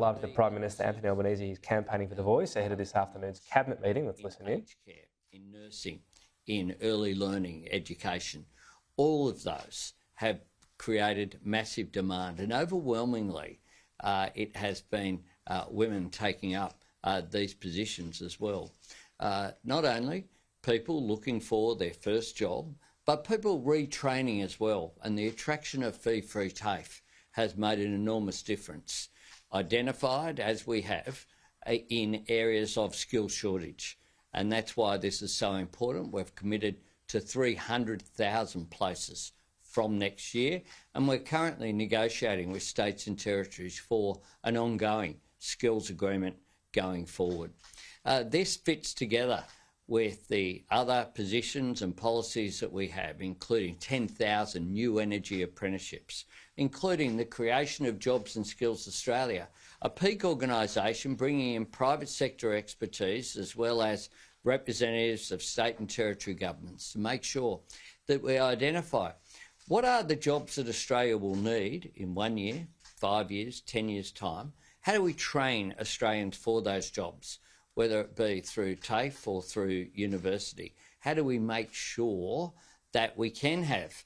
After Prime Minister Anthony Albanese is campaigning for the Voice ahead of this afternoon's cabinet meeting. Let's listen in. In nursing, in early learning education, all of those have created massive demand, and overwhelmingly it has been women taking up these positions as well. Not only people looking for their first job, but people retraining as well, and the attraction of fee-free TAFE has made an enormous difference, identified as we have in areas of skill shortage. And that's why this is so important. We've committed to 300,000 places from next year, and we're currently negotiating with states and territories for an ongoing skills agreement going forward. This fits together with the other positions and policies that we have, including 10,000 new energy apprenticeships, including the creation of Jobs and Skills Australia, a peak organisation bringing in private sector expertise as well as representatives of state and territory governments to make sure that we identify what are the jobs that Australia will need in 1 year, 5 years, 10 years' time. How do we train Australians for those jobs, whether it be through TAFE or through university? How do we make sure that we can have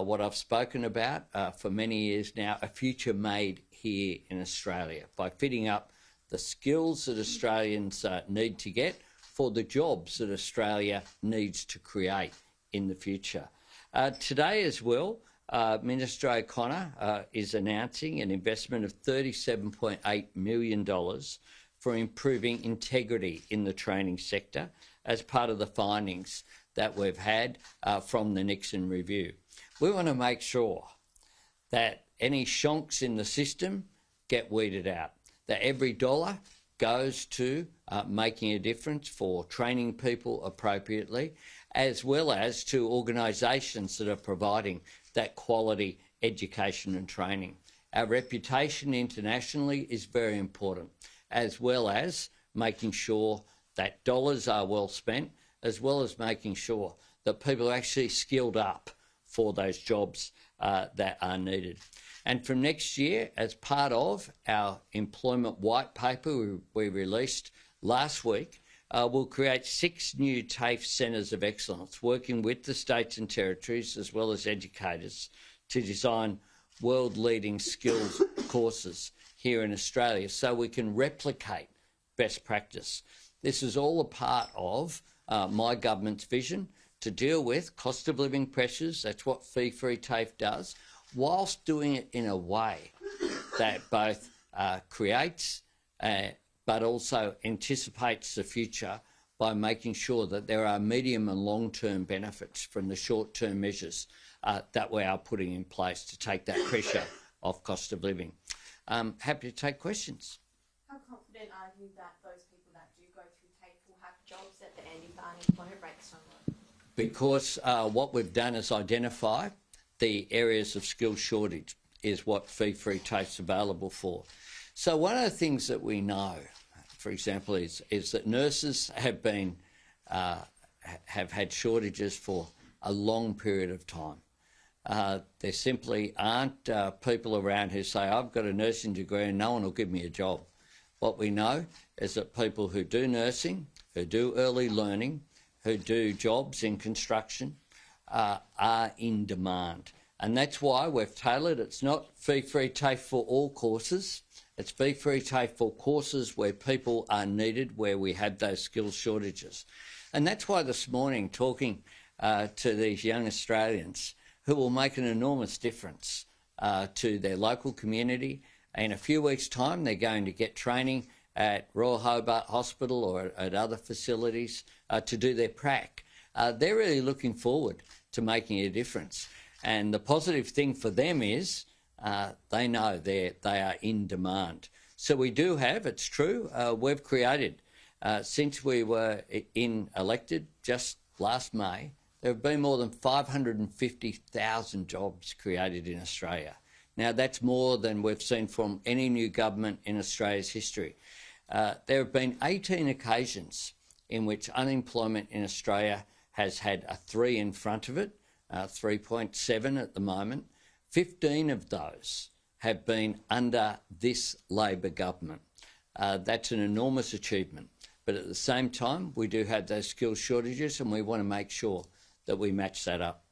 what I've spoken about for many years now, a future made here in Australia, by fitting up the skills that Australians need to get for the jobs that Australia needs to create in the future. Today as well, Minister O'Connor is announcing an investment of $37.8 million for improving integrity in the training sector as part of the findings that we've had from the Nixon review. We want to make sure that any shonks in the system get weeded out, that every dollar goes to making a difference for training people appropriately, as well as to organisations that are providing that quality education and training. Our reputation internationally is very important, as well as making sure that dollars are well spent, as well as making sure that people are actually skilled up for those jobs that are needed. And from next year, as part of our employment white paper we released last week, we'll create 6 new TAFE centres of excellence, working with the states and territories as well as educators to design world-leading skills courses here in Australia so we can replicate best practice. This is all a part of my government's vision to deal with cost of living pressures. That's what fee-free TAFE does, whilst doing it in a way that both creates but also anticipates the future by making sure that there are medium and long-term benefits from the short-term measures that we are putting in place to take that pressure off cost of living. Happy to take questions. How confident are you that those people that do go through TAFE will have jobs at the end if the unemployment rate's so low? Because what we've done is identify the areas of skill shortage is what fee-free TAFE's available for. So one of the things that we know, for example, is that nurses have been have had shortages for a long period of time. There simply aren't people around who say, I've got a nursing degree and no one will give me a job. What we know is that people who do nursing, who do early learning, who do jobs in construction are in demand. And that's why we've tailored, it's not fee-free TAFE for all courses, it's fee-free TAFE for courses where people are needed, where we have those skills shortages. And that's why this morning, talking to these young Australians who will make an enormous difference to their local community, in a few weeks' time they're going to get training at Royal Hobart Hospital or at other facilities to do their prac. They're really looking forward to making a difference. And the positive thing for them is they know they are in demand. So we do have, it's true, we've created, since we were elected just last May, there have been more than 550,000 jobs created in Australia. Now, that's more than we've seen from any new government in Australia's history. There have been 18 occasions in which unemployment in Australia has had a 3 in front of it, 3.7 at the moment. 15 of those have been under this Labor government. That's an enormous achievement. But at the same time, we do have those skills shortages, and we want to make sure that we match that up.